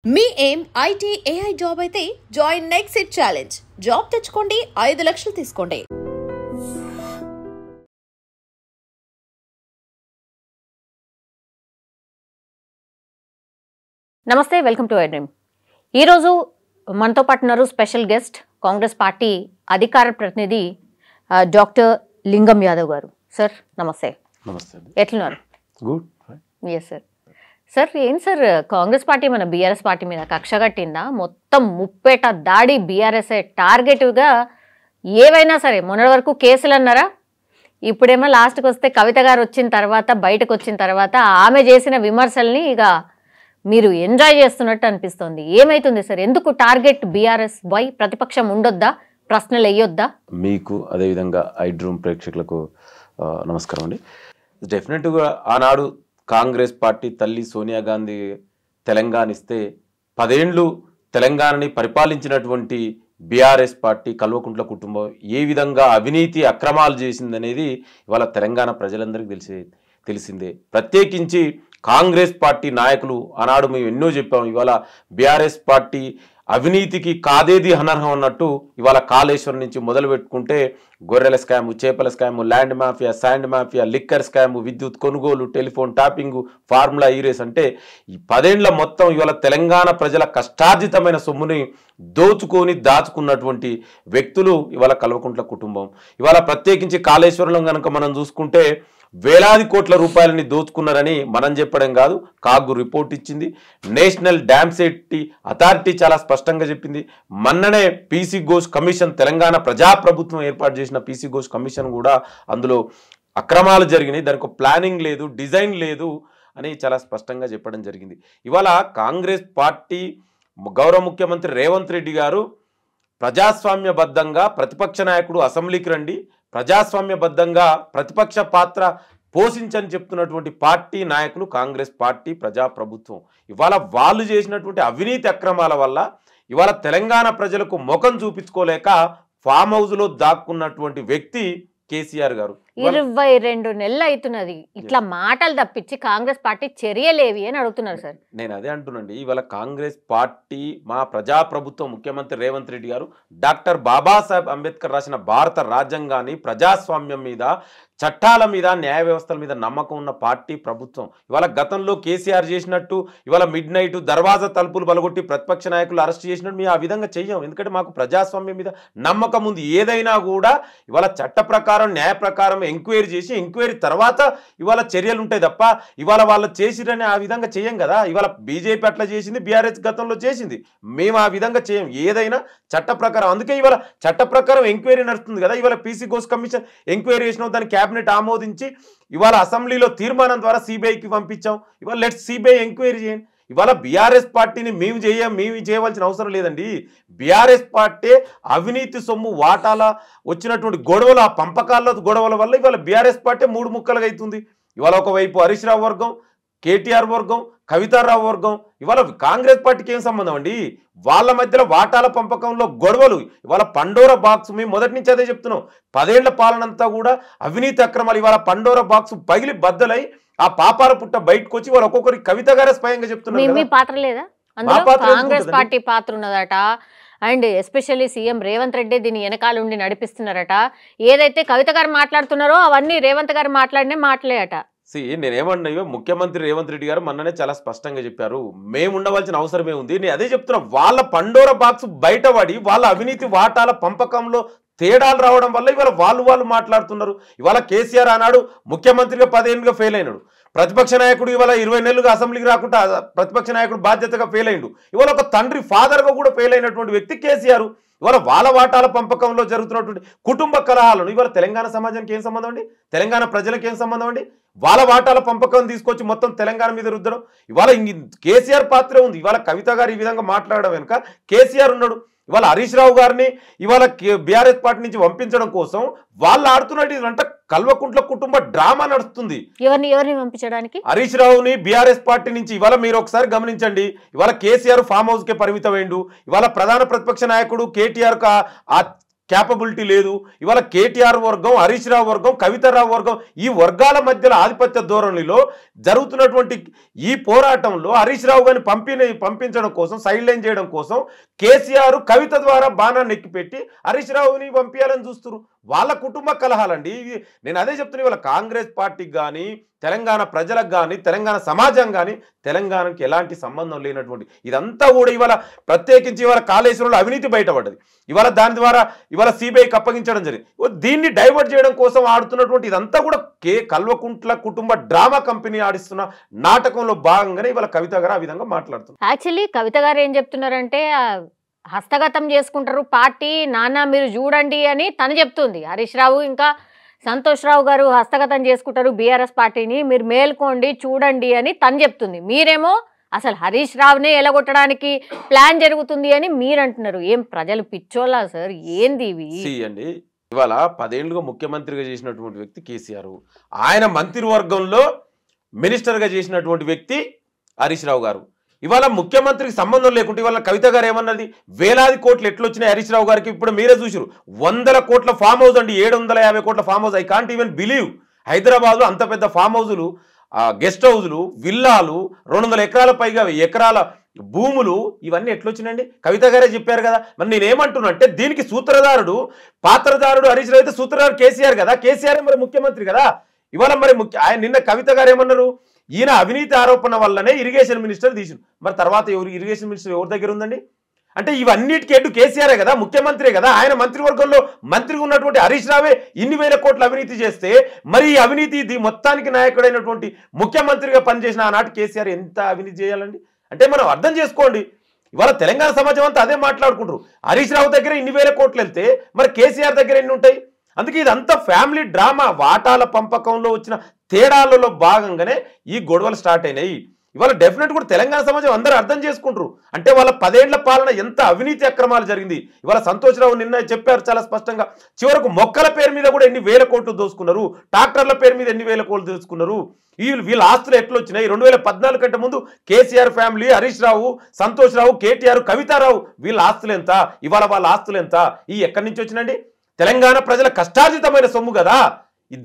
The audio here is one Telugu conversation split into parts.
మీ ఏం ఐటీ ఏఐ జాబ్ అయితే join next it challenge. Job తెచ్చుకోండి, 5 లక్షలు తీసుకోండి. నమస్తే, వెల్కమ్ టు ఐడ్రీమ్. ఈరోజు మనతో పాటు ఉన్నారు స్పెషల్ గెస్ట్, కాంగ్రెస్ పార్టీ అధికార ప్రతినిధి డాక్టర్ లింగం యాదవ్ గారు. సార్ నమస్తే. నమస్తే. ఎట్లున్నారు? గుడ్. Yes sir. సార్ ఏం సార్, కాంగ్రెస్ పార్టీ మన బీఆర్ఎస్ పార్టీ మీద కక్ష కట్టిందా? మొత్తం ముప్పేట దాడి బీఆర్ఎస్ టార్గెట్గా ఏవైనా సరే. మొన్నటి వరకు కేసులు అన్నారా, ఇప్పుడేమో లాస్ట్కి వస్తే కవిత గారు వచ్చిన తర్వాత, బయటకు వచ్చిన తర్వాత ఆమె చేసిన విమర్శల్ని ఇక మీరు ఎంజాయ్ చేస్తున్నట్టు అనిపిస్తుంది. ఏమైతుంది సార్? ఎందుకు టార్గెట్ బీఆర్ఎస్? వై? ప్రతిపక్షం ఉండొద్దా? ప్రశ్నలు వేయొద్దా? మీకు అదేవిధంగా ఐడ్రూమ్ ప్రేక్షకులకు నమస్కారం అండి. డెఫినెట్గా ఆనాడు కాంగ్రెస్ పార్టీ తల్లి సోనియా గాంధీ తెలంగాణ ఇస్తే 10 ఏళ్ళు తెలంగాణని పరిపాలించినటువంటి బీఆర్ఎస్ పార్టీ కల్వకుంట్ల కుటుంబం ఏ విధంగా అవినీతి అక్రమాలు చేసిందనేది ఇవాళ తెలంగాణ ప్రజలందరికీ తెలిసిందే. ప్రత్యేకించి కాంగ్రెస్ పార్టీ నాయకులు ఆనాడు మేము ఎన్నో చెప్పాము. ఇవాళ బీఆర్ఎస్ పార్టీ అవినీతికి కాదేది అనర్హం అన్నట్టు ఇవాళ కాళేశ్వరం నుంచి మొదలు పెట్టుకుంటే గొర్రెల స్కాము, చేపల scam, land mafia, sand mafia, liquor scam, విద్యుత్ కొనుగోలు, టెలిఫోన్ టాపింగు, ఫార్ములా ఈరేస్ అంటే ఈ 10 ఏళ్ల మొత్తం ఇవాళ తెలంగాణ ప్రజల కష్టార్జితమైన సొమ్ముని దోచుకొని దాచుకున్నటువంటి వ్యక్తులు ఇవాళ కల్వకుంట్ల కుటుంబం. ఇవాళ ప్రత్యేకించి కాళేశ్వరంలో కనుక మనం చూసుకుంటే వేలాది కోట్ల రూపాయలని దోచుకున్నారని మనం చెప్పడం కాదు, కాగు రిపోర్ట్ ఇచ్చింది. నేషనల్ డ్యామ్ సేఫ్టీ అథారిటీ చాలా స్పష్టంగా చెప్పింది. మొన్ననే పీసీ ఘోష్ కమిషన్, తెలంగాణ ప్రజాప్రభుత్వం ఏర్పాటు చేసిన పీసీ ఘోష్ కమిషన్ కూడా అందులో అక్రమాలు జరిగినాయి, దానికి ప్లానింగ్ లేదు, డిజైన్ లేదు అని చాలా స్పష్టంగా చెప్పడం జరిగింది. ఇవాళ కాంగ్రెస్ పార్టీ గౌరవ ముఖ్యమంత్రి రేవంత్ రెడ్డి గారు ప్రజాస్వామ్యబద్ధంగా ప్రతిపక్ష నాయకుడు అసెంబ్లీకి రండి, ప్రజాస్వామ్యబద్ధంగా ప్రతిపక్ష పాత్ర పోషించని చెప్తున్నటువంటి పార్టీ నాయకులు కాంగ్రెస్ పార్టీ ప్రజాప్రభుత్వం. ఇవాళ వాళ్ళు చేసినటువంటి అవినీతి అక్రమాల వల్ల ఇవాళ తెలంగాణ ప్రజలకు ముఖం చూపించుకోలేక ఫామ్ హౌస్లో దాక్కున్నటువంటి వ్యక్తి కేసీఆర్ గారు. 22 నెలలు అవుతున్నది, ఇట్లా మాటలు తప్పించి కాంగ్రెస్ పార్టీ చర్యలేవి అని అడుగుతున్నారు సార్. నేను అదే అంటున్నాండి. ఇవాళ కాంగ్రెస్ పార్టీ మా ప్రజాప్రభుత్వం ముఖ్యమంత్రి రేవంత్ రెడ్డి గారు డాక్టర్ బాబాసాహెబ్ అంబేద్కర్ రాసిన భారత రాజ్యాంగాన్ని, ప్రజాస్వామ్యం మీద, చట్టాల మీద, న్యాయ వ్యవస్థల మీద నమ్మకం ఉన్న పార్టీ ప్రభుత్వం. ఇవాళ గతంలో కేసీఆర్ చేసినట్టు ఇవాళ మిడ్ నైట్ దర్వాజా తలుపులు బలగొట్టి ప్రతిపక్ష నాయకులు అరెస్ట్ చేసినట్టు మేము ఆ విధంగా చెయ్యం. ఎందుకంటే మాకు ప్రజాస్వామ్యం మీద నమ్మకం ఉంది. ఏదైనా కూడా ఇవాళ చట్ట ప్రకారం, న్యాయ ప్రకారం ఎంక్వైరీ చేసి ఎంక్వైరీ తర్వాత ఇవాళ చర్యలు ఉంటాయి తప్ప ఇవాళ వాళ్ళు చేసిరని ఆ విధంగా చేయం కదా. ఇవాళ బీజేపీ అట్లా చేసింది, బీఆర్ఎస్ గతంలో చేసింది, మేము ఆ విధంగా చేయం. ఏదైనా చట్ట ప్రకారం. అందుకే ఇవాళ చట్ట ప్రకారం ఎంక్వైరీ నడుస్తుంది కదా. ఇవాళ పీసీ ఘోష్ కమిషన్ ఎంక్వైరీ చేసిన దాన్ని క్యాబినెట్ ఆమోదించి ఇవాళ అసెంబ్లీలో తీర్మానం ద్వారా సిబిఐకి పంపించాం. ఇవాళ లెట్స్ సిబిఐ ఎంక్వైరీ చేయండి. ఇవాళ బీఆర్ఎస్ పార్టీని మేము చేయవలసిన అవసరం లేదండి. బీఆర్ఎస్ పార్టీ అవినీతి సొమ్ము వాటాల వచ్చినటువంటి గొడవలు, ఆ పంపకాల గొడవల వల్ల ఇవాళ బీఆర్ఎస్ పార్టీ 3 ముక్కలుగా అవుతుంది. ఇవాళ ఒకవైపు హరీష్ రావు వర్గం, కేటీఆర్ వర్గం, కవితారావు వర్గం. ఇవాళ కాంగ్రెస్ పార్టీకి ఏం సంబంధం అండి? వాళ్ళ మధ్యలో వాటాల పంపకంలో గొడవలు. ఇవాళ పండోరా బాక్స్ మేము మొదటి నుంచి అదే చెప్తున్నాం. 10 ఏళ్ల పాలనంతా కూడా అవినీతి అక్రమాలు. ఇవాళ పండోరా బాక్స్ పగిలి బద్దలై ఆ పాపాల పుట్ట బయటకు వచ్చి వాళ్ళు ఒక్కొక్కరి కవిత గారే స్వయంగా చెప్తున్నారు. మీ పాత్ర లేదా? కాంగ్రెస్ పార్టీ పాత్ర ఉన్నదట. And especially CM Revanth Reddy దీన్ని వెనకాల ఉండి నడిపిస్తున్నారట. ఏదైతే కవిత గారు మాట్లాడుతున్నారో అవన్నీ రేవంత్ గారు మాట్లాడినే మాట్లాడట. నేనేమన్నా, ముఖ్యమంత్రి రేవంత్ రెడ్డి గారు మొన్ననే చాలా స్పష్టంగా చెప్పారు, మేము ఉండవలసిన అవసరమే ఉంది. నేను అదే చెప్తున్నా. వాళ్ళ పండోరా బాక్స్ బయటపడి వాళ్ళ అవినీతి వాటాల పంపకంలో తేడాలు రావడం వల్ల ఇవాళ వాళ్ళు మాట్లాడుతున్నారు. ఇవాళ కేసీఆర్ ఆనాడు ముఖ్యమంత్రిగా 10 ఏళ్ళుగా ఫెయిల్ అయినాడు. ప్రతిపక్ష నాయకుడు ఇవాళ 20 నెలలుగా అసెంబ్లీకి రాకుండా ప్రతిపక్ష నాయకుడు బాధ్యతగా ఫెయిల్ అయ్యిండు. ఇవాళ ఒక తండ్రి ఫాదర్గా కూడా ఫెయిల్ అయినటువంటి వ్యక్తి కేసీఆర్. ఇవాళ వాళ్ళ వాటాల పంపకంలో జరుగుతున్నటువంటి కుటుంబ కలహాలను ఇవాళ తెలంగాణ సమాజానికి ఏం సంబంధం అండి? తెలంగాణ ప్రజలకు ఏం సంబంధం అండి? వాళ్ళ వాటాల పంపకం తీసుకొచ్చి మొత్తం తెలంగాణ మీద రుద్దడం. ఇవాళ కేసీఆర్ పాత్ర ఉంది. ఇవాళ కవిత గారు ఈ విధంగా మాట్లాడడం వెనుక కేసీఆర్ ఉన్నాడు. ఇవాళ హరీష్ రావు గారిని ఇవాళ బీఆర్ఎస్ పార్టీ నుంచి పంపించడం కోసం వాళ్ళు ఆడుతున్నట్టు ఇదంతా కల్వకుంట్ల కుటుంబ డ్రామా నడుస్తుంది. ఎవరిని పంపించడానికి? హరీష్ రావుని బీఆర్ఎస్ పార్టీ నుంచి. ఇవాళ మీరు ఒకసారి గమనించండి. ఇవాళ కేసీఆర్ ఫామ్ హౌస్ కే పరిమితమైండు. ఇవాళ ప్రధాన ప్రతిపక్ష నాయకుడు కేటీఆర్ ఆ క్యాపబిలిటీ లేదు. ఇవాళ కేటీఆర్ వర్గం, హరీష్ రావు వర్గం, కవితారావు వర్గం, ఈ వర్గాల మధ్యలో ఆధిపత్య ధోరణిలో జరుగుతున్నటువంటి ఈ పోరాటంలో హరీష్ రావు గారిని పంపించడం కోసం, సైడ్ లైన్ చేయడం కోసం కేసీఆర్ కవిత ద్వారా బాణాన్ని ఎక్కిపెట్టి హరీష్ రావుని పంపించాలని చూస్తున్నారు. వాళ్ళ కుటుంబ కలహాలండి. నేను అదే చెప్తున్నా, ఇవాళ కాంగ్రెస్ పార్టీకి కానీ, తెలంగాణ ప్రజలకు కానీ, తెలంగాణ సమాజం కానీ, తెలంగాణకి ఎలాంటి సంబంధం లేనటువంటి ఇదంతా కూడా ఇవాళ ప్రత్యేకించి ఇవాళ కాళేశ్వరంలో అవినీతి బయటపడ్డది. ఇవాళ దాని ద్వారా ఇవాళ సిబిఐకి అప్పగించడం జరిగింది. దీన్ని డైవర్ట్ చేయడం కోసం ఆడుతున్నటువంటి ఇదంతా కూడా కల్వకుంట్ల కుటుంబ డ్రామా కంపెనీ ఆడిస్తున్న నాటకంలో భాగంగానే ఇవాళ కవిత గారు ఆ విధంగా మాట్లాడుతున్నారు. యాక్చువల్లీ కవిత గారు ఏం చెప్తున్నారంటే హస్తగతం చేసుకుంటారు పార్టీ, నాన్న మీరు చూడండి అని తను చెప్తుంది. హరీష్ రావు ఇంకా సంతోష్ రావు గారు హస్తగతం చేసుకుంటారు బీఆర్ఎస్ పార్టీని, మీరు మేల్కోండి చూడండి అని తను చెప్తుంది. మీరేమో అసలు హరీష్ రావునే ఎలగొట్టడానికి ప్లాన్ జరుగుతుంది అని మీరు అంటున్నారు. ఏం ప్రజలు పిచ్చోలా సార్? ఏంది ఇవి అండి? ఇవాళ 10 ఏళ్లుగా ముఖ్యమంత్రిగా చేసినటువంటి వ్యక్తి కేసీఆర్, ఆయన మంత్రివర్గంలో మినిస్టర్గా చేసినటువంటి వ్యక్తి హరీష్ రావు గారు. ఇవాళ ముఖ్యమంత్రికి సంబంధం లేకుంటే ఇవాళ కవిత గారు ఏమన్నది, వేలాది కోట్లు ఎట్లొచ్చినాయి హరీష్ రావు గారికి? ఇప్పుడు మీరే చూసారు, 100 కోట్ల ఫామ్ హౌస్ అండి, 750 కోట్ల farm house. I can't even believe. హైదరాబాద్లో అంత పెద్ద ఫామ్ హౌజులు, గెస్ట్ హౌజులు, విల్లాలు, 200 ఎకరాల పైగా ఎకరాల భూములు, ఇవన్నీ ఎట్లొచ్చినాయండి? కవిత గారే చెప్పారు కదా. మరి నేనేమంటున్నా అంటే, దీనికి సూత్రధారుడు, పాత్రధారుడు హరీష్ రావు అయితే సూత్రధారుడు కేసీఆర్ కదా. కేసీఆర్ మరి ముఖ్యమంత్రి కదా. ఇవాళ మరి ఆయన నిన్న కవిత గారు ఏమన్నారు, ఈయన అవినీతి ఆరోపణ వల్లనే ఇరిగేషన్ మినిస్టర్ తీసిండు. మరి తర్వాత ఇరిగేషన్ మినిస్టర్ ఎవరి దగ్గర ఉందండి? అంటే ఇవన్నిటికీ ఎడ్డు కేసీఆర్ కదా, ముఖ్యమంత్రి కదా. ఆయన మంత్రివర్గంలో మంత్రిగా ఉన్నటువంటి హరీష్ రావే ఇన్ని వేల కోట్ల అవినీతి చేస్తే, మరి ఈ అవినీతి మొత్తానికి నాయకుడైనటువంటి ముఖ్యమంత్రిగా పనిచేసిన ఆనాటి కేసీఆర్ ఎంత అవినీతి చేయాలండి? అంటే మనం అర్థం చేసుకోండి. ఇవాళ తెలంగాణ సమాజం అంతా అదే మాట్లాడుకుంటారు. హరీష్ రావు దగ్గర ఇన్ని వేల కోట్లు వెళ్తే మరి కేసీఆర్ దగ్గర ఎన్ని ఉంటాయి? అందుకే ఇదంతా ఫ్యామిలీ డ్రామా, వాటాల పంపకంలో వచ్చిన తేడాలలో భాగంగానే ఈ గొడవలు స్టార్ట్ అయినాయి. ఇవాళ డెఫినెట్ కూడా తెలంగాణ సమాజం అందరూ అర్థం చేసుకుంటారు. అంటే వాళ్ళ 10 ఏళ్ల పాలన ఎంత అవినీతి అక్రమాలు జరిగింది. ఇవాళ సంతోష్ రావు నిన్న చెప్పారు చాలా స్పష్టంగా, చివరకు మొక్కల పేరు మీద కూడా ఎన్ని వేల కోట్లు దోసుకున్నారు, ట్రాక్టర్ల పేరు మీద ఎన్ని వేల కోట్లు దోసుకున్నారు. వీళ్ళ ఆస్తులు ఎట్లొచ్చినాయి? 2014 కంటే ముందు కేసీఆర్ ఫ్యామిలీ, హరీష్ రావు, సంతోష్ రావు, కేటీఆర్, కవితారావు, వీళ్ళ ఆస్తులు ఎంత? ఇవాళ వాళ్ళ ఆస్తులు ఎంత? ఈ ఎక్కడి నుంచి వచ్చినండి? తెలంగాణ ప్రజల కష్టార్జితమైన సొమ్ము కదా.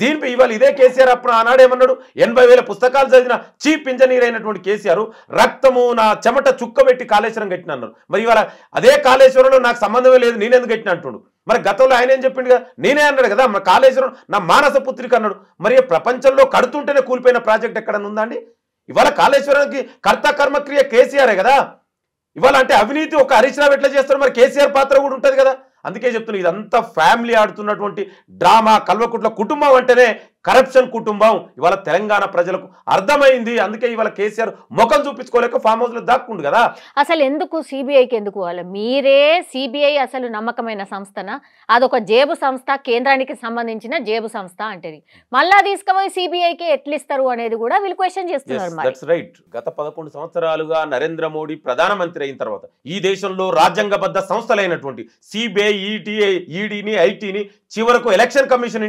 దీనిపై ఇవాళ ఇదే కేసీఆర్ అప్పుడు ఆనాడు ఏమన్నాడు, 80,000 పుస్తకాలు చదివిన చీఫ్ ఇంజనీర్ అయినటువంటి కేసీఆర్ రక్తము నా చెమట చుక్కబెట్టి కాళేశ్వరం కట్టిన అన్నారు. మరి ఇవాళ అదే కాళేశ్వరంలో నాకు సంబంధమే లేదు, నేనెందుకు కట్టిన అంటున్నాడు. మరి గతంలో ఆయన ఏం చెప్పిండు కదా, నేనే అన్నాడు కదా, మా కాళేశ్వరం నా మానస పుత్రిక అన్నాడు. మరి ప్రపంచంలో కడుతుంటేనే కూలిపోయిన ప్రాజెక్ట్ ఎక్కడన్నా ఉందా అండి? ఇవాళ కాళేశ్వరానికి కర్త కర్మక్రియ కేసీఆరే కదా. ఇవాళ అంటే అవినీతి ఒక హరీష్ రావు ఎట్లా చేస్తారు, మరి కేసీఆర్ పాత్ర కూడా ఉంటుంది కదా. అందుకే చెప్తున్నా, ఇదంతా ఫ్యామిలీ ఆడుతున్నటువంటి డ్రామా. కల్వకుంట్ల కుటుంబం అంటేనే కరప్షన్ కుటుంబం ఇవాళ తెలంగాణ ప్రజలకు అర్థమైంది. అందుకే ఇవాళ కేసీఆర్ ముఖం చూపించుకోలేక ఫామ్ హౌస్ లో దాక్కుండు కదా. అసలు ఎందుకు సిబిఐకి ఎందుకు వాళ్ళ మీరే? సిబిఐ అసలు నమ్మకమైన సంస్థనా? అదొక జేబు సంస్థ, కేంద్రానికి సంబంధించిన జేబు సంస్థ అంటది. మళ్ళా తీసుకుపోయి సిబిఐకి ఎట్లా ఇస్తారు అనేది కూడా వీళ్ళు క్వశ్చన్ చేస్తున్నారు. That's right. గత 11 సంవత్సరాలుగా నరేంద్ర మోడీ ప్రధానమంత్రి అయిన తర్వాత ఈ దేశంలో రాజ్యాంగబద్ధ సంస్థలైనటువంటి సిబిఐ, ఈడీని, ఐటీని, చివరకు ఎలక్షన్ కమిషన్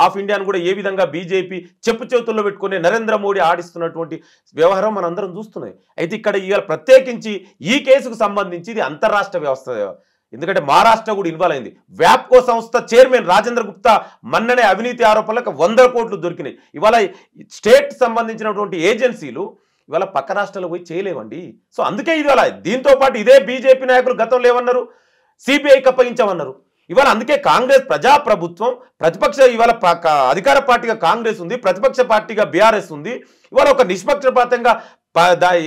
ఆఫ్ ఇండియాను కూడా ఏ విధంగా బీజేపీ చెప్పు చేతుల్లో పెట్టుకుని నరేంద్ర మోడీ ఆడిస్తున్నటువంటి వ్యవహారం మనందరం చూస్తున్నాయి. అయితే ఇక్కడ ఇవాళ ప్రత్యేకించి ఈ కేసుకు సంబంధించి ఇది అంతర్రాష్ట్ర వ్యవస్థ. ఎందుకంటే మహారాష్ట్ర కూడా ఇన్వాల్వ్ అయింది. వ్యాప్కో సంస్థ చైర్మన్ రాజేంద్ర గుప్తా మన్ననే అవినీతి ఆరోపణలకు 100 కోట్లు దొరికినాయి. ఇవాళ స్టేట్ సంబంధించినటువంటి ఏజెన్సీలు ఇవాళ పక్క రాష్ట్రాలకు పోయి చేయలేవండి. సో అందుకే ఇవాళ దీంతో పాటు ఇదే బీజేపీ నాయకులు గతంలో ఏమన్నారు, సిబిఐకి అప్పగించామన్నారు. ఇవాళ అందుకే కాంగ్రెస్ ప్రజాప్రభుత్వం, ప్రతిపక్ష ఇవాళ అధికార పార్టీగా కాంగ్రెస్ ఉంది, ప్రతిపక్ష పార్టీగా బీఆర్ఎస్ ఉంది. ఇవాళ ఒక నిష్పక్షపాతంగా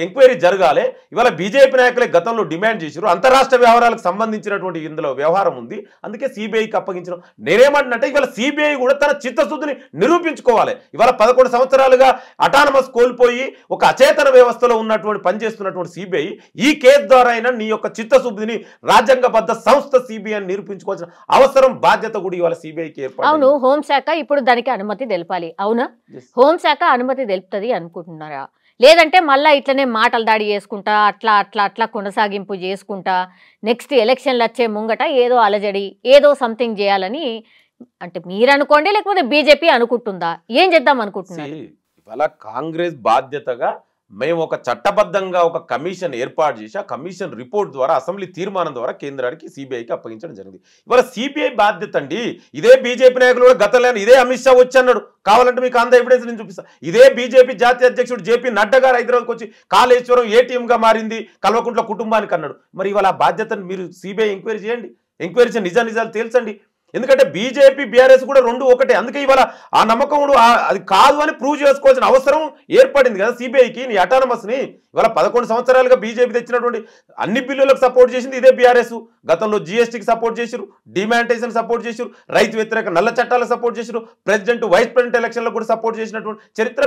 ఎంక్వైరీ జరగాలి. ఇవాళ బీజేపీ నాయకులే గతంలో డిమాండ్ చేశారు. అంతరాష్ట్ర వ్యవహారాలకు సంబంధించినటువంటి ఇందులో వ్యవహారం ఉంది. అందుకే సిబిఐకి అప్పగించడం. నేనేమంటున్నట్టే ఇవాళ సిబిఐ కూడా తన చిత్తశుద్ధిని నిరూపించుకోవాలి. ఇవాళ 11 సంవత్సరాలుగా అటానమస్ కోల్పోయి ఒక అచేతన వ్యవస్థలో ఉన్నటువంటి పనిచేస్తున్నటువంటి సిబిఐ ఈ కేసు ద్వారా అయినా నీ యొక్క చిత్తశుద్ధిని రాజ్యాంగబద్ధ సంస్థ సిబిఐ నిరూపించుకోవాల్సిన అవసరం, బాధ్యత కూడా ఇవాళ సిబిఐకి ఏర్పడింది. అవును, హోంశాఖ ఇప్పుడు దానికి అనుమతి తెలపాలి. అవునా? హోంశాఖ అనుమతి తెలుపుతుంది అనుకుంటున్నారా? లేదంటే మళ్ళీ ఇట్లనే మాటలు దాడి చేసుకుంటా అట్లా అట్లా అట్లా కొనసాగింపు చేసుకుంటా నెక్స్ట్ ఎలక్షన్లు వచ్చే ముంగట ఏదో అలజడి, ఏదో సంథింగ్ చేయాలని అంటే మీరు అనుకోండి, లేకపోతే బీజేపీ అనుకుంటుందా? ఏం చేద్దాం అనుకుంటున్నారు? ఇవాళ కాంగ్రెస్ బాధ్యతగా మేము ఒక చట్టబద్ధంగా ఒక కమిషన్ ఏర్పాటు చేసి ఆ కమిషన్ రిపోర్ట్ ద్వారా అసెంబ్లీ తీర్మానం ద్వారా కేంద్రానికి సిబిఐకి అప్పగించడం జరిగింది. ఇవాళ సిబిఐ బాధ్యత అండి. ఇదే బీజేపీ నాయకులు కూడా గతంలో ఇదే అమిత్ షా వచ్చి అన్నాడు, కావాలంటే మీకు అంత ఎవిడెన్స్ నేను చూపిస్తాను. ఇదే బీజేపీ జాతీయ అధ్యక్షుడు జేపీ నడ్డా గారు హైదరాబాద్కి వచ్చి కాళేశ్వరం ఏటీఎంగా మారింది కల్వకుంట్ల కుటుంబానికి అన్నాడు. మరి ఇవాళ ఆ బాధ్యతను మీరు సిబిఐ ఎంక్వైరీ చేయండి, ఎంక్వైరీ చేసి నిజాలు తేల్చండి. ఎందుకంటే బీజేపీ బీఆర్ఎస్ కూడా రెండు ఒకటే. అందుకే ఇవాళ ఆ నమ్మకం అది కాదు అని ప్రూవ్ చేసుకోవాల్సిన అవసరం ఏర్పడింది కదా సిబిఐకి. నీ అటానమస్ని ఇవాళ 11 సంవత్సరాలుగా బీజేపీ తెచ్చినటువంటి అన్ని బిల్లులకు సపోర్ట్ చేసింది ఇదే బీఆర్ఎస్. గతంలో జీఎస్టీకి సపోర్ట్ చేశారు, డిమానిటైజేషన్ సపోర్ట్ చేశారు, రైతు వ్యతిరేక నల్ల చట్టాలకు సపోర్ట్ చేశారు, ప్రెసిడెంట్ వైస్ ప్రెసిడెంట్ ఎలక్షన్లకు కూడా సపోర్ట్ చేసినటువంటి చరిత్ర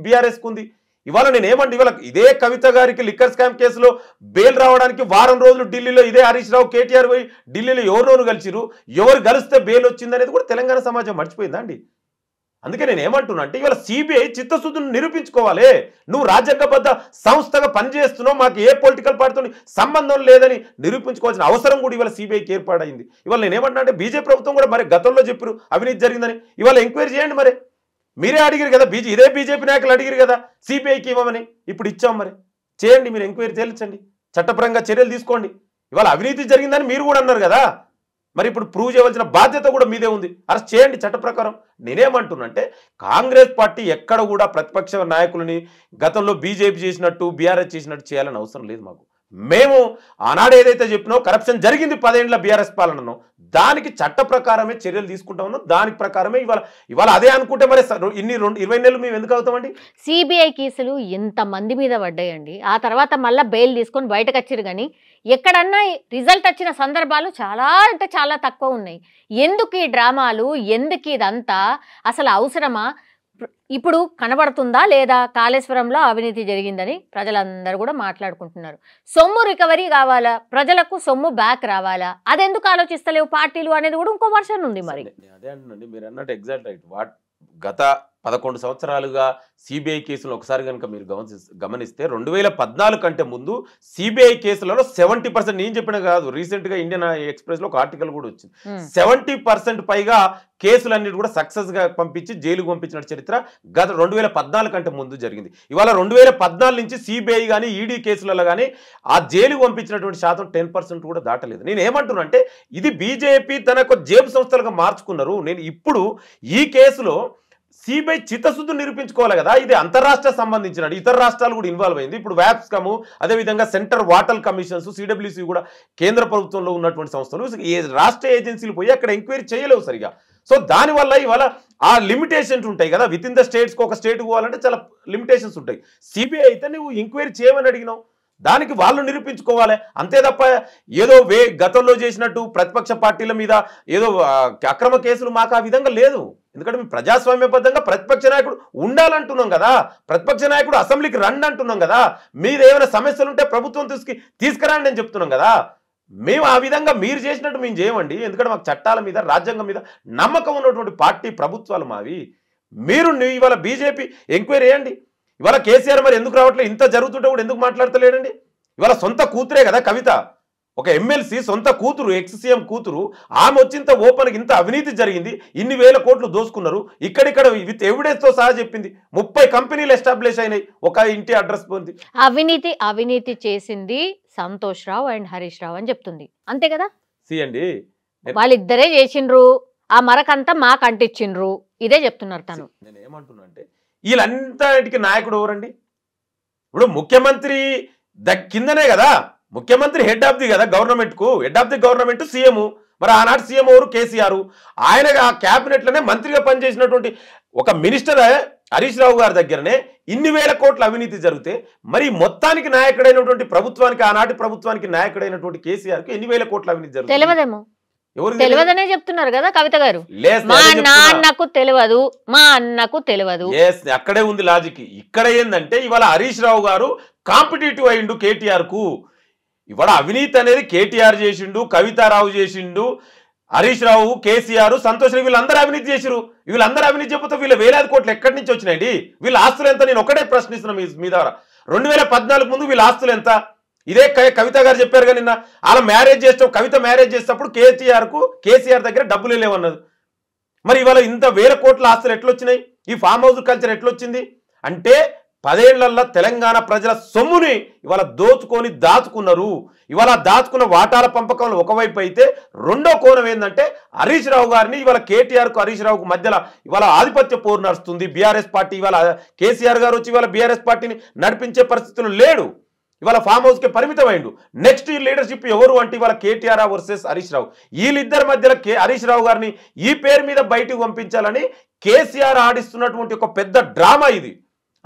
బీఆర్ఎస్కు ఉంది. ఇవాళ నేనేమంటే ఇవాళ ఇదే కవిత గారికి లిక్కర్ స్కామ్ కేసులో బెయిల్ రావడానికి వారం రోజులు ఢిల్లీలో ఇదే హరీష్ రావు కేటీఆర్ పోయి ఢిల్లీలో ఎవరినోను కలిసిరు, ఎవరు కలిస్తే బెయిల్ వచ్చింది అనేది కూడా తెలంగాణ సమాజం మర్చిపోయిందా అండి? అందుకే నేను ఏమంటున్నా అంటే ఇవాళ సిబిఐ చిత్తశుద్ధిని నిరూపించుకోవాలి. నువ్వు రాజ్యాంగబద్ధ సంస్థగా పనిచేస్తున్నావు, మాకు ఏ పొలిటికల్ పార్టీతో సంబంధం లేదని నిరూపించుకోవాల్సిన అవసరం కూడా ఇవాళ సిబిఐకి ఏర్పాటైంది. ఇవాళ నేను ఏమంటున్నా అంటే బీజేపీ ప్రభుత్వం కూడా మరి గతంలో చెప్పారు అవినీతి జరిగిందని, ఇవాళ ఎంక్వైరీ చేయండి. మరి మీరే అడిగారు కదా, ఇదే బీజేపీ నాయకులు అడిగారు కదా సిబిఐకి ఇవ్వమని, ఇప్పుడు ఇచ్చాం. మరి చేయండి, మీరు ఎంక్వైరీ తేల్చండి, చట్టపరంగా చర్యలు తీసుకోండి. ఇవాళ అవినీతి జరిగిందని మీరు కూడా అన్నారు కదా, మరి ఇప్పుడు ప్రూవ్ చేయవలసిన బాధ్యత కూడా మీదే ఉంది, అరెస్ట్ చేయండి చట్ట ప్రకారం. నేనేమంటున్నంటే కాంగ్రెస్ పార్టీ ఎక్కడ కూడా ప్రతిపక్ష నాయకులని గతంలో బీజేపీ చేసినట్టు బీఆర్ఎస్ చేసినట్టు చేయాలని అవసరం లేదు మాకు. మేము ఆనాడు ఏదైతే చెప్పినో కరప్షన్ జరిగింది 10 ఏళ్ల బీఆర్ఎస్ పాలనను, దానికి చట్ట ప్రకారమే చర్యలు తీసుకుంటా ఉన్నాం. దాని ప్రకారమే ఇవాళ అదే అనుకుంటే మరి 20 నెలలు మేము ఎందుకు అవుతామండి? సిబిఐ కేసులు ఎంతమంది మీద పడ్డాయండి, ఆ తర్వాత మళ్ళీ బెయిల్ తీసుకొని బయటకు వచ్చారు. కానీ ఎక్కడన్నా రిజల్ట్ వచ్చిన సందర్భాలు చాలా అంటే చాలా తక్కువ ఉన్నాయి. ఎందుకు ఈ డ్రామాలు, ఎందుకు ఇదంతా, అసలు అవసరమా? ఇప్పుడు కనబడుతుందా లేదా కాళేశ్వరంలో అవినీతి జరిగిందని ప్రజలందరూ కూడా మాట్లాడుకుంటున్నారు. సొమ్ము రికవరీ కావాలా, ప్రజలకు సొమ్ము బ్యాక్ రావాలా, అదెందుకు ఆలోచిస్తలేవు పార్టీలు అనేది కూడా ఇంకో వర్షన్ ఉంది. మరి అదే అంటున్నాండి, మీరు అన్నట్టు ఎగ్జాక్ట్ రైట్. గత 11 సంవత్సరాలుగా సిబిఐ కేసులు ఒకసారి కనుక మీరు గమనిస్తే 2014 కంటే ముందు సిబిఐ కేసులలో 70%, నేను చెప్పిన కాదు, రీసెంట్గా ఇండియన్ ఎక్స్ప్రెస్లో ఒక ఆర్టికల్ కూడా వచ్చింది, 70% పైగా కేసులన్నిటి కూడా సక్సెస్గా పంపించి జైలుకు పంపించిన చరిత్ర గత 2014 కంటే ముందు జరిగింది. ఇవాళ 2014 నుంచి సిబిఐ కానీ ఈడీ కేసులలో కానీ ఆ జైలుకు పంపించినటువంటి శాతం 10% కూడా దాటలేదు. నేను ఏమంటున్నా అంటే ఇది బీజేపీ తన యొక్క జేబు సంస్థలుగా మార్చుకున్నారు. నేను ఇప్పుడు ఈ కేసులో సిబిఐ చిత్తశుద్ధి నిరూపించుకోవాలి కదా, ఇది అంతరాష్ట్ర సంబంధించిన ఇతర రాష్ట్రాలు కూడా ఇన్వాల్వ్ అయింది. ఇప్పుడు వ్యాప్స్కము, అదేవిధంగా సెంటర్ వాటర్ కమిషన్స్, సిడబ్ల్యూసి కూడా కేంద్ర ప్రభుత్వంలో ఉన్నటువంటి సంస్థలు రాష్ట్ర ఏజెన్సీలు పోయి అక్కడ ఎంక్వైరీ చేయలేవు సరిగా. సో దానివల్ల ఇవాళ ఆ లిమిటేషన్స్ ఉంటాయి కదా, విత్ ఇన్ ద స్టేట్స్కి ఒక స్టేట్కి పోవాలంటే చాలా లిమిటేషన్స్ ఉంటాయి. సిబిఐ అయితే నువ్వు ఎంక్వైరీ చేయమని అడిగినావు, దానికి వాళ్ళు నిరూపించుకోవాలి అంతే తప్ప ఏదో గతంలో చేసినట్టు ప్రతిపక్ష పార్టీల మీద ఏదో అక్రమ కేసులు మాకు ఆ విధంగా లేదు. ఎందుకంటే మేము ప్రజాస్వామ్యబద్ధంగా ప్రతిపక్ష నాయకుడు ఉండాలంటున్నాం కదా, ప్రతిపక్ష నాయకుడు అసెంబ్లీకి రండి అంటున్నాం కదా, మీరు ఏమైనా సమస్యలు ఉంటే ప్రభుత్వం తీసుకురండి అని చెప్తున్నాం కదా. మేము ఆ విధంగా మీరు చేసినట్టు మేము చేయమండి, ఎందుకంటే మాకు చట్టాల మీద రాజ్యాంగం మీద నమ్మకం ఉన్నటువంటి పార్టీ ప్రభుత్వాలు మావి. మీరు ఇవాళ బీజేపీ ఎంక్వైరీ చేయండి. ఇవాళ కేసీఆర్ మరి ఎందుకు రావట్లేదు, ఇంత జరుగుతుంటే కూడా ఎందుకు మాట్లాడతలేడండి? ఇవాళ సొంత కూతురే కదా కవిత, ఒక ఎమ్మెల్సీ సొంత కూతురు, ఎక్స్-సీఎం కూతురు, ఆమె వచ్చింత ఓపెన్కి ఇంత అవినీతి జరిగింది, ఇన్ని వేల కోట్లు దోసుకున్నారు, ఇక్కడిక్కడ విత్ ఎవిడెన్స్తో సహా చెప్పింది. 30 కంపెనీలు ఎస్టాబ్లిష్ అయినాయి ఒక ఇంటి అడ్రస్ పొంది. అవినీతి చేసింది సంతోష్ రావు అండ్ హరీష్ రావు అని చెప్తుంది, అంతే కదా? అండి వాళ్ళిద్దరే చేసిండ్రు, ఆ మరకంతా మాకు అంటించిండ్రు, ఇదే చెప్తున్నారు తను. నేను ఏమంటున్నా అంటే వీళ్ళంతటికి నాయకుడు ఎవరండి? ఇప్పుడు ముఖ్యమంత్రి కిందనే కదా, ముఖ్యమంత్రి హెడ్ ఆఫ్ ది కదా గవర్నమెంట్కు, head of the government CM. మరి ఆనాడు సీఎం ఎవరు? కేసీఆర్. ఆయన ఆ క్యాబినెట్లోనే మంత్రిగా పనిచేసినటువంటి ఒక మినిస్టర్ హరీష్ రావు గారి దగ్గరనే ఇన్ని వేల కోట్ల అవినీతి జరిగితే మరి మొత్తానికి నాయకుడైనటువంటి ప్రభుత్వానికి, ఆనాటి ప్రభుత్వానికి నాయకుడైనటువంటి కేసీఆర్కి ఎన్ని వేల కోట్ల అవినీతి జరుగుతుంది తెలియదేమో, తెలియదనే చెప్తున్నారు కదా కవిత గారు. మా నాన్నకు తెలియదు, మా అన్నకు తెలియదు. అక్కడే ఉంది లాజిక్. ఇక్కడ ఏంటంటే ఇవాళ హరీష్ రావు గారు కాంపిటేటివ్ అయిండు కేటీఆర్ కు. ఇవాళ అవినీతి అనేది కేటీఆర్ చేసిండు, కవితారావు చేసిండు, హరీష్ రావు, కేసీఆర్, సంతోష్ రావు, వీళ్ళందరూ అవినీతి చేసిరు. వీళ్ళందరూ అవినీతి చెప్పితే వీళ్ళ వేలాది కోట్లు ఎక్కడి నుంచి వచ్చినాయండి? వీళ్ళ ఆస్తులు ఎంత? నేను ఒకటే ప్రశ్నిస్తున్నా మీ ద్వారా. 2014 ముందు వీళ్ళ ఆస్తులు ఎంత? ఇదే కవిత గారు చెప్పారు కానీ నిన్న అలా మ్యారేజ్ చేస్తాం, కవిత మ్యారేజ్ చేసేటప్పుడు కేసీఆర్ దగ్గర డబ్బులు లేవన్నది. మరి ఇవాళ ఇంత వేల కోట్ల ఆస్తులు ఎట్లొచ్చినాయి? ఈ ఫామ్ హౌస్ కల్చర్ ఎట్లొచ్చింది? అంటే 10 ఏళ్లలో తెలంగాణ ప్రజల సొమ్ముని ఇవాళ దోచుకొని దాచుకున్నారు. ఇవాళ దాచుకున్న వాటాల పంపకంలో ఒకవైపు అయితే రెండో కోణం ఏంటంటే హరీష్ రావు గారిని ఇవాళ కేటీఆర్కు హరీష్ రావుకు మధ్యలో ఇవాళ ఆధిపత్య పోరు నడుస్తుంది. బీఆర్ఎస్ పార్టీ ఇవాళ కేసీఆర్ గారు వచ్చి ఇవాళ బీఆర్ఎస్ పార్టీని నడిపించే పరిస్థితులు లేడు. ఇవాళ ఫామ్ హౌస్కి పరిమితమైండు. నెక్స్ట్ ఈ లీడర్షిప్ ఎవరు అంటే ఇవాళ కేటీఆర్ వర్సెస్ హరీష్ రావు. వీళ్ళిద్దరి మధ్యలో హరీష్ రావు గారిని ఈ పేరు మీద బయటకు పంపించాలని కేసీఆర్ ఆడిస్తున్నటువంటి ఒక పెద్ద డ్రామా ఇది.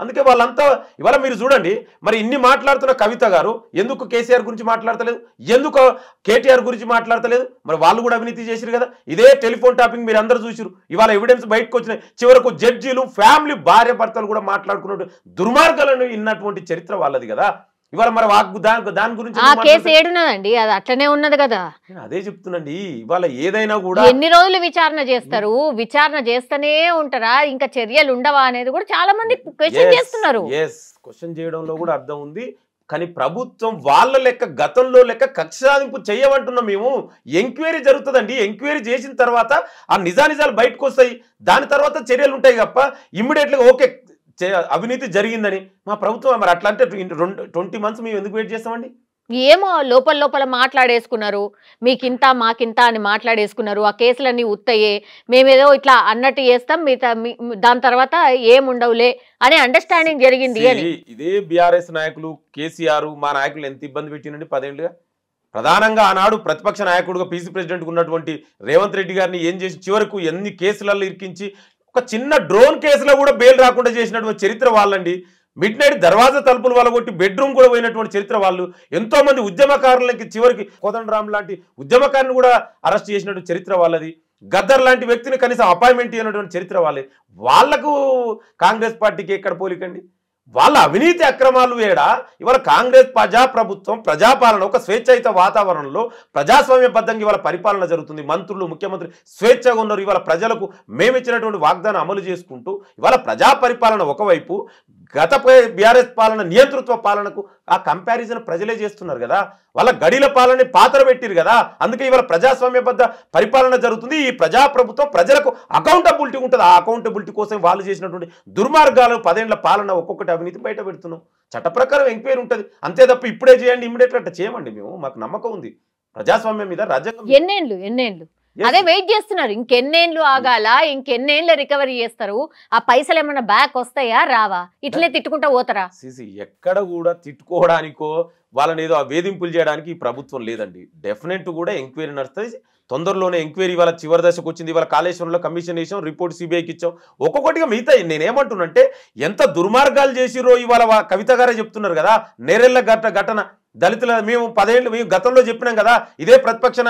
అందుకే వాళ్ళంతా ఇవాళ మీరు చూడండి, మరి ఇన్ని మాట్లాడుతున్న కవిత గారు ఎందుకు కేసీఆర్ గురించి మాట్లాడతలేదు, ఎందుకు కేటీఆర్ గురించి మాట్లాడతలేదు? మరి వాళ్ళు కూడా అవినీతి చేసిరు కదా. ఇదే టెలిఫోన్ టాపింగ్ మీరు అందరూ చూసిరు. ఇవాళ ఎవిడెన్స్ బయటకు వచ్చినాయి. చివరకు జడ్జీలు ఫ్యామిలీ భార్య భర్తలు కూడా మాట్లాడుకున్నట్టు దుర్మార్గాలను ఇన్నటువంటి చరిత్ర వాళ్ళది కదా. ఇవాళ మరి దాని గురించి కేసు ఏడున్నదండి, అది అట్లనే ఉన్నది కదా. అదే చెప్తున్నాండి. ఇవాళ ఏదైనా కూడా ఎన్ని రోజులు విచారణ చేస్తారు, విచారణ చేస్తూనే ఉంటారా, ఇంకా చర్యలు ఉండవా అనేది కూడా చాలా మంది క్వశ్చన్ చేస్తున్నారు. క్వశ్చన్ చేయడంలో కూడా అర్థం ఉంది. కానీ ప్రభుత్వం వాళ్ళ లెక్క గతంలో లెక్క కక్ష సాధింపు చేయమంటున్నాం మేము. ఎంక్వైరీ జరుగుతుందండి. ఎంక్వైరీ చేసిన తర్వాత ఆ నిజానిజాలు బయటకు వస్తాయి. దాని తర్వాత చర్యలు ఉంటాయి తప్ప ఇమ్మీడియట్గా ఓకే అవినీతి జరిగిందని మా ప్రభుత్వం మరి అట్లా అంటే 20 months మేము ఎందుకు వెయిట్ చేస్తామండి? ఏమో లోపల మాట్లాడేసుకున్నారు, మీకింత మాకింత అని మాట్లాడేసుకున్నారు. ఆ కేసులన్నీ ఉత్తయ్యే, మేమేదో ఇట్లా అన్నట్టు చేస్తాం, దాని తర్వాత ఏముండవులే అనే అండర్స్టాండింగ్ జరిగింది అని. ఇదే బీఆర్ఎస్ నాయకులు కేసీఆర్ మా నాయకులు ఎంత ఇబ్బంది పెట్టినండి 10 ఏళ్ళుగా. ప్రధానంగా ఆనాడు ప్రతిపక్ష నాయకుడుగా పీసీ ప్రెసిడెంట్గా ఉన్నటువంటి రేవంత్ రెడ్డి గారిని ఏం చేసి చివరకు ఎన్ని కేసులలో ఇరికించి ఒక చిన్న డ్రోన్ కేసులో కూడా బెయిల్ రాకుండా చేసినటువంటి చరిత్ర వాళ్ళండి. మిడ్ నైట్ దర్వాజా తలుపులు వాళ్ళగొట్టి బెడ్రూమ్ కూడా పోయినటువంటి చరిత్ర వాళ్ళు. ఎంతో మంది ఉద్యమకారులకి చివరికి కోదండరామ్ లాంటి ఉద్యమకారుని కూడా అరెస్ట్ చేసినటువంటి చరిత్ర వాళ్ళది. గద్దర్ లాంటి వ్యక్తిని కనీసం అపాయింట్మెంట్ అయినటువంటి చరిత్ర వాళ్ళే. వాళ్లకు కాంగ్రెస్ పార్టీకి ఎక్కడ పోలికండి? వాళ్ళ అవినీతి అక్రమాలు వేడా ఇవాళ కాంగ్రెస్ ప్రజాప్రభుత్వం ప్రజాపాలన ఒక స్వేచ్ఛాయుత వాతావరణంలో ప్రజాస్వామ్యబద్ధంగా ఇవాళ పరిపాలన జరుగుతుంది. మంత్రులు ముఖ్యమంత్రి స్వేచ్ఛగా ఉన్నారు. ఇవాళ ప్రజలకు మేమిచ్చినటువంటి వాగ్దానం అమలు చేసుకుంటూ ఇవాళ ప్రజా పరిపాలన ఒకవైపు, గత బీఆర్ఎస్ పాలన నియంతృత్వ పాలనకు ఆ కంపారిజన్ ప్రజలే చేస్తున్నారు కదా. వాళ్ళ గడిల పాలన పాత్ర పెట్టిరు కదా. అందుకే ఇవాళ ప్రజాస్వామ్యబద్ధ పరిపాలన జరుగుతుంది. ఈ ప్రజాప్రభుత్వం ప్రజలకు అకౌంటబిలిటీ ఉంటుంది. ఆ అకౌంటబిలిటీ కోసం వాళ్ళు చేసినటువంటి దుర్మార్గాలు 10 ఏళ్ల పాలన ఒక్కొక్కటి అవినీతి బయట పెడుతున్నాం. చట్ట ప్రకారం ఎంక్వైరీ ఉంటుంది. అంతే తప్ప ఇప్పుడే చేయండి ఇమ్మీడియట్గా అట్లా చేయమండి. మేము మాకు నమ్మకం ఉంది ప్రజాస్వామ్యం మీద, రాజ్యాంగం. ఎన్నేళ్ళు అదే వెయిట్ చేస్తున్నారు. ఇంకెన్నేళ్ళు ఆగాల, ఇంకెన్నేళ్ళు రికవరీ చేస్తారు? ఆ పైసలు ఏమన్నా బ్యాక్ వస్తాయా రావా? ఇట్లే తిట్టుకుంటా పోతారా? ఎక్కడ కూడా తిట్టుకోవడానికో వాళ్ళని ఏదో వేధింపులు చేయడానికి ఈ ప్రభుత్వం లేదండి. డెఫినెట్ కూడా ఎంక్వైరీ నడుస్తుంది. తొందరలోనే ఎంక్వైరీ వాళ్ళ చివరి దశకు వచ్చింది. ఇవాళ కాళేశ్వరంలో కమిషన్ వేసాం, రిపోర్ట్ సిబిఐకి ఇచ్చాం. ఒక్కొక్కటిగా మిగతా నేనేమంటున్నంటే ఎంత దుర్మార్గాలు చేసిరో ఇవాళ కవిత గారే చెప్తున్నారు కదా. నేరెళ్ళ ఘటన దళితుల మేము 10 ఏళ్ళు మేము గతంలో చెప్పినాం కదా. ఇదే ప్రతిపక్ష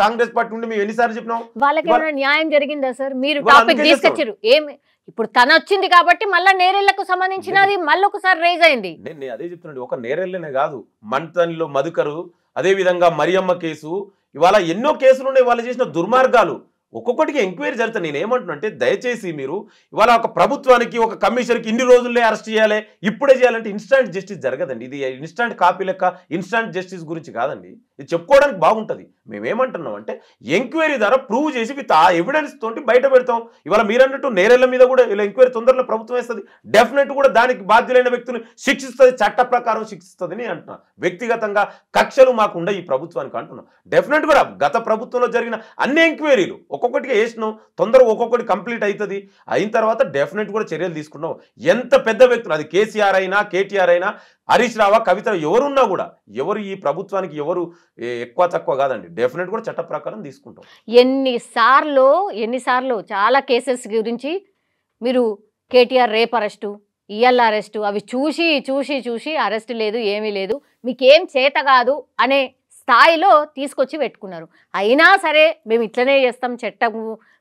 కాంగ్రెస్ పార్టీ నుండి మేము ఎన్నిసార్లు చెప్పినాం? వాళ్ళకి ఏమైనా న్యాయం జరిగిందా సార్? మీరు టాపిక్ తీసుకొచ్చారు. ఏమి ఇప్పుడు తన వచ్చింది కాబట్టి మళ్ళీ నేరెళ్లకు సంబంధించినది మళ్ళీ ఒకసారి రైజ్ అయింది. నేను అదే చెప్తున్నాను. ఒక నేరెళ్ళనే కాదు, మంటన్లో మధుకరు, అదే విధంగా మరియమ్మ కేసు, ఇవాళ ఎన్నో కేసులు ఉన్నాయి. వాళ్ళు చేసిన దుర్మార్గాలు ఒక్కొక్కటికి ఎంక్వైరీ జరుగుతుంది. నేను ఏమంటున్నా అంటే దయచేసి మీరు ఇవాళ ఒక ప్రభుత్వానికి ఒక కమిషనర్కి ఇన్ని రోజుల్లో అరెస్ట్ చేయాలి, ఇప్పుడే చేయాలంటే ఇన్స్టాంట్ జస్టిస్ జరగదండి. ఇది ఇన్స్టాంట్ కాపీ లెక్క ఇన్స్టాంట్ జస్టిస్ గురించి కాదండి. ఇది చెప్పుకోవడానికి బాగుంటుంది. మేమేమంటున్నాం అంటే ఎంక్వైరీ ద్వారా ప్రూవ్ చేసి విత్ ఆ ఎవిడెన్స్ తోటి బయట పెడతాం. ఇవాళ మీరన్నట్టు నేరెళ్ల మీద కూడా ఇలా ఎంక్వైరీ తొందరలో ప్రభుత్వం వేస్తుంది. డెఫినెట్ కూడా దానికి బాధ్యులైన వ్యక్తులు శిక్షిస్తుంది, చట్ట ప్రకారం శిక్షిస్తుంది అని అంటున్నా. వ్యక్తిగతంగా కక్షలు మాకుండా ఈ ప్రభుత్వానికి అంటున్నాం. డెఫినెట్ కూడా గత ప్రభుత్వంలో జరిగిన అన్ని ఎంక్వైరీలు ఒక్కొక్కటిగా వేసినాం. తొందరగా ఒక్కొక్కటి కంప్లీట్ అవుతుంది. అయిన తర్వాత డెఫినెట్ కూడా చర్యలు తీసుకున్నాం. ఎంత పెద్ద వ్యక్తులు, అది కేసీఆర్ అయినా కేటీఆర్ అయినా హరీష్ రావా కవిత ఎవరున్నా కూడా ఎవరు ఈ ప్రభుత్వానికి ఎవరు ఎక్కువ తక్కువ కాదండి. డెఫినెట్ కూడా చట్ట ప్రకారం తీసుకుంటాం. ఎన్నిసార్లు చాలా కేసెస్ గురించి మీరు కేటీఆర్ రేప్ అరెస్టు, ఇఎల్ అరెస్టు అవి చూసి చూసి చూసి అరెస్ట్ లేదు, ఏమీ లేదు, మీకేం చేత కాదు అనే స్థాయిలో తీసుకొచ్చి పెట్టుకున్నారు. అయినా సరే మేము ఇట్లనే చేస్తాం, చట్టం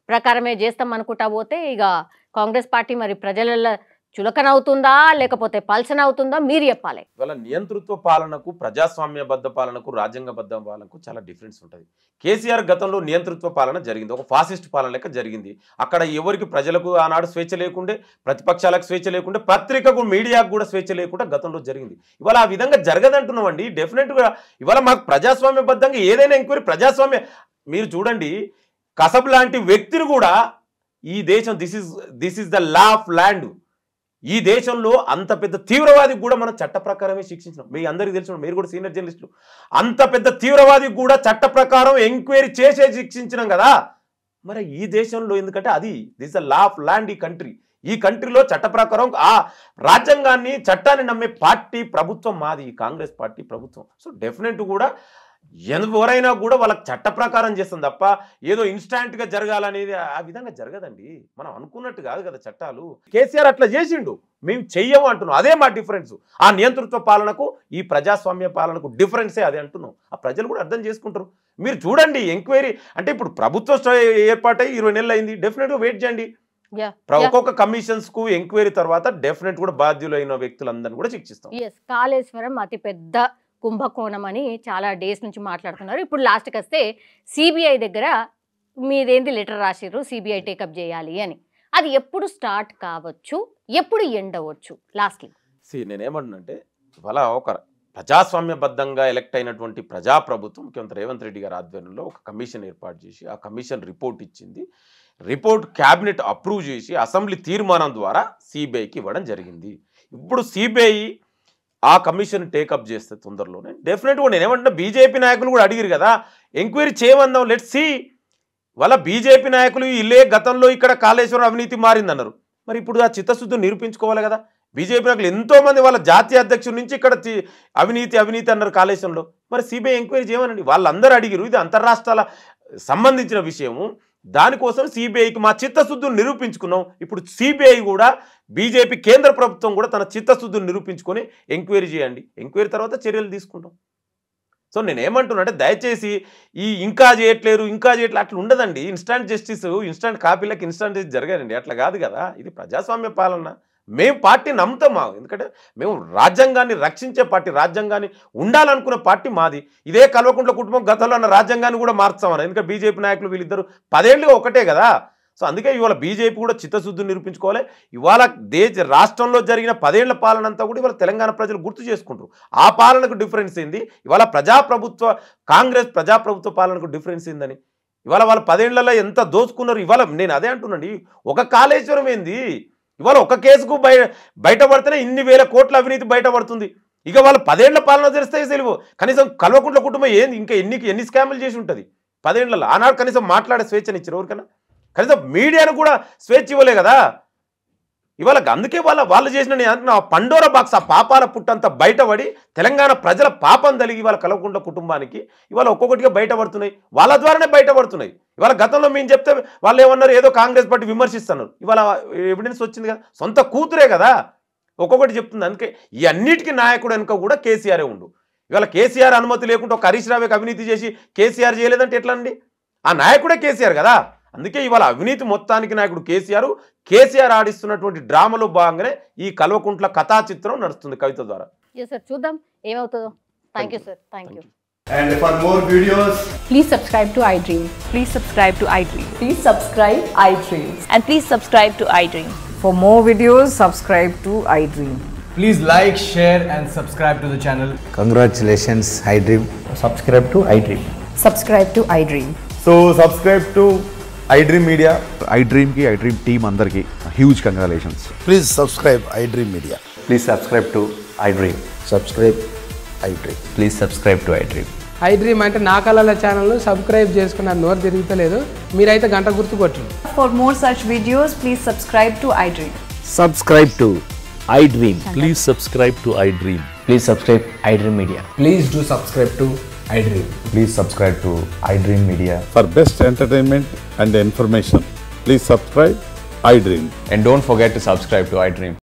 ప్రకారమే చేస్తాం అనుకుంటా పోతే ఇక కాంగ్రెస్ పార్టీ మరి ప్రజలలో చులకనవుతుందా లేకపోతే పల్సన అవుతుందా మీరు చెప్పాలి. ఇవాళ నియంతృత్వ పాలనకు, ప్రజాస్వామ్యబద్ధ పాలనకు, రాజ్యాంగబద్ధ పాలనకు చాలా డిఫరెన్స్ ఉంటుంది. కేసీఆర్ గతంలో నియంతృత్వ పాలన జరిగింది, ఒక ఫాసిస్ట్ పాలన లెక్క జరిగింది. అక్కడ ఎవరికి ప్రజలకు ఆనాడు స్వేచ్ఛ లేకుండే, ప్రతిపక్షాలకు స్వేచ్ఛ లేకుండే, పత్రికకు మీడియాకు కూడా స్వేచ్ఛ లేకుండా గతంలో జరిగింది. ఇవాళ ఆ విధంగా జరగదంటున్నామండి. డెఫినెట్గా ఇవాళ మాకు ప్రజాస్వామ్యబద్ధంగా ఏదైనా ఎంక్వైరీ ప్రజాస్వామ్య మీరు చూడండి. కసబ్ లాంటి వ్యక్తిని కూడా ఈ దేశం this is the law of land, ఈ దేశంలో అంత పెద్ద తీవ్రవాదికి కూడా మనం చట్ట ప్రకారమే శిక్షించినాం. మీ అందరికీ తెలిసిన, మీరు కూడా సీనియర్ జర్నలిస్టులు, అంత పెద్ద తీవ్రవాదికి కూడా చట్ట ప్రకారం ఎంక్వైరీ చేసే శిక్షించినాం కదా. మరి ఈ దేశంలో ఎందుకంటే అది this the law of land. ఈ కంట్రీలో చట్ట ప్రకారం ఆ రాజ్యాంగాన్ని చట్టాన్ని నమ్మే పార్టీ ప్రభుత్వం మాది, కాంగ్రెస్ పార్టీ ప్రభుత్వం. సో డెఫినెట్ కూడా ఎవరైనా కూడా వాళ్ళకి చట్ట ప్రకారం చేస్తుంది తప్ప ఏదో ఇన్స్టాంట్గా జరగాలనేది ఆ విధంగా జరగదండి. మనం అనుకున్నట్టు కాదు కదా చట్టాలు. కేసీఆర్ అట్లా చేసిండు, మేము చెయ్యము అంటున్నాం. అదే మా డిఫరెన్స్. ఆ నియంతృత్వ పాలనకు ఈ ప్రజాస్వామ్య పాలనకు డిఫరెన్సే అదే అంటున్నాం. ఆ ప్రజలు కూడా అర్థం చేసుకుంటారు. మీరు చూడండి ఎంక్వైరీ అంటే ఇప్పుడు ప్రభుత్వం ఏర్పాటై 20 నెలలు అయింది. డెఫినెట్గా వెయిట్ చేయండి. ఒక్కొక్క కమిషన్స్ కు ఎంక్వైరీ తర్వాత డెఫినెట్ కూడా బాధ్యులైన వ్యక్తులందరినీ కూడా శిక్షిస్తాం. కాళేశ్వరం అతి పెద్ద కుంభకోణం అని చాలా డేస్ నుంచి మాట్లాడుతున్నారు. ఇప్పుడు లాస్ట్కి వస్తే సిబిఐ దగ్గర మీదేంటి లెటర్ రాసిర్రు సిబిఐ టేకప్ చేయాలి అని. అది ఎప్పుడు స్టార్ట్ కావచ్చు, ఎప్పుడు ఎండ్ అవ్వచ్చు? లాస్ట్లీ నేనేమంటున్నంటే ఇవాళ ఒక ప్రజాస్వామ్యబద్ధంగా ఎలక్ట్ అయినటువంటి ప్రజాప్రభుత్వం ముఖ్యమంత్రి రేవంత్ రెడ్డి గారి ఆధ్వర్యంలో ఒక కమిషన్ ఏర్పాటు చేసి ఆ కమిషన్ రిపోర్ట్ ఇచ్చింది. రిపోర్ట్ క్యాబినెట్ అప్రూవ్ చేసి అసెంబ్లీ తీర్మానం ద్వారా సిబిఐకి ఇవ్వడం జరిగింది. ఇప్పుడు సిబిఐ ఆ కమిషన్ టేకప్ చేస్తే తొందరలోనే డెఫినెట్గా నేనేమంటున్నా, బీజేపీ నాయకులు కూడా అడిగారు కదా ఎంక్వైరీ చేయమందాం, లెట్స్ సీ. వాళ్ళ బీజేపీ నాయకులు ఇల్లే గతంలో ఇక్కడ కాళేశ్వరం అవినీతి మారిందన్నారు. మరి ఇప్పుడు ఆ చిత్తశుద్ధిని నిరూపించుకోవాలి కదా. బీజేపీ నాయకులు ఎంతోమంది వాళ్ళ జాతీయ అధ్యక్షుడి నుంచి ఇక్కడ అవినీతి అన్నారు కాళేశ్వరంలో. మరి సిబిఐ ఎంక్వైరీ చేయమనండి. వాళ్ళందరూ అడిగారు. ఇది అంతర్రాష్ట్రాల సంబంధించిన విషయము. దానికోసం సిబిఐకి మా చిత్తశుద్ధిని నిరూపించుకున్నాం. ఇప్పుడు సిబిఐ కూడా బీజేపీ కేంద్ర ప్రభుత్వం కూడా తన చిత్తశుద్ధిని నిరూపించుకొని ఎంక్వైరీ చేయండి. ఎంక్వైరీ తర్వాత చర్యలు తీసుకుంటాం. సో నేనేమంటున్నా అంటే దయచేసి ఇంకా చేయట్లేరు అట్లా ఉండదండి. ఇన్స్టాంట్ జస్టిస్, ఇన్స్టాంట్ కాపీలకు ఇన్స్టాంట్ జస్టిస్ జరగాలండి. అట్లా కాదు కదా. ఇది ప్రజాస్వామ్య పాలన. మేము పార్టీ నమ్ముతాం. ఎందుకంటే మేము రాజ్యాంగాన్ని రక్షించే పార్టీ, రాజ్యాంగాన్ని ఉండాలనుకున్న పార్టీ మాది. ఇదే కల్వకుంట్ల కుటుంబం గతంలో అన్న రాజ్యాంగాన్ని కూడా మార్చామని. ఎందుకంటే బీజేపీ నాయకులు వీళ్ళిద్దరు 10 ఏళ్ళుగా ఒకటే కదా. సో అందుకే ఇవాళ బీజేపీ కూడా చిత్తశుద్ధిని నిరూపించుకోవాలి. ఇవాళ రాష్ట్రంలో జరిగిన 10 ఏళ్ల పాలన అంతా కూడా ఇవాళ తెలంగాణ ప్రజలు గుర్తు చేసుకుంటారు. ఆ పాలనకు డిఫరెన్స్ ఏంది, ఇవాళ కాంగ్రెస్ ప్రజాప్రభుత్వ పాలనకు డిఫరెన్స్ ఏందని. ఇవాళ వాళ్ళ 10 ఏళ్లలో ఎంత దోచుకున్నారు. ఇవాళ నేను అదే అంటున్నాండి, ఒక కాళేశ్వరం ఏంది, ఇవాళ ఒక కేసుకు బయటపడితేనే ఇన్ని వేల కోట్ల అవినీతి బయటపడుతుంది. ఇక వాళ్ళు 10 ఏళ్ల పాలన తెరిస్తే తెలియవు. కనీసం కల్వకుంట్ల కుటుంబం ఏంది ఇంకా ఎన్ని స్కాములు చేసి ఉంటుంది 10 ఏళ్లలో. ఆనాడు కనీసం మాట్లాడే స్వేచ్ఛని ఇచ్చారు ఎవరికైనా? కనీసం మీడియాను కూడా స్వేచ్ఛ ఇవ్వలే కదా. ఇవాళ అందుకే వాళ్ళు చేసిన పండోరా బాక్స్, ఆ పాపాల పుట్టంతా బయటపడి తెలంగాణ ప్రజల పాపం తలిగి ఇవాళ కల్వకుంట్ల కుటుంబానికి ఇవాళ ఒక్కొక్కటిగా బయటపడుతున్నాయి. వాళ్ళ ద్వారానే బయటపడుతున్నాయి. ఇవాళ గతంలో మేము చెప్తే వాళ్ళు ఏమన్నారు, ఏదో కాంగ్రెస్ పార్టీ విమర్శిస్తున్నారు. ఇవాళ ఎవిడెన్స్ వచ్చింది కదా, సొంత కూతురే కదా ఒక్కొక్కటి చెప్తుంది. అందుకే ఈ అన్నిటికీ నాయకుడు వెనుక కూడా కేసీఆరే ఉండు. ఇవాళ కేసీఆర్ అనుమతి లేకుండా ఒక హరీష్ రావుకి అవినీతి చేసి కేసీఆర్ చేయలేదంటే ఎట్లా అండి? ఆ నాయకుడే కేసీఆర్ కదా. అందుకే ఇవాళ అవినీతి మొత్తానికి నాయకుడు కేసీఆర్ ఆడిస్తున్నటువంటి డ్రామాలో భాగంగానే ఈ కల్వకుంట్ల కథా చిత్రం నడుస్తుంది కవిత ద్వారా. చూద్దాం ఏమవుతుందో. Thank you sir. Thank you. And for more videos, please subscribe to iDream. Please subscribe to iDream. Please subscribe iDream. And please subscribe to iDream. For more videos, subscribe to iDream. please like, share and subscribe to the channel. Congratulations, iDream. Subscribe to iDream. Subscribe to iDream. So subscribe to iDream Media. iDream team andarki huge congratulations. Please subscribe iDream Media. Please subscribe to iDream. Subscribe iDream. Please subscribe to iDream. iDream అంటే నా కళల ఛానల్ను సబ్స్క్రైబ్ చేసుకున్న నోరు తిరుగుతలేదు, మీరైతే గంట గుర్తు కొట్టండి. For more such videos, please subscribe to iDream. Subscribe to iDream. Please subscribe to iDream. Please subscribe iDream Media. Please do subscribe to iDream. Please subscribe to iDream Media. For best entertainment and information, please subscribe iDream. And don't forget to subscribe to iDream.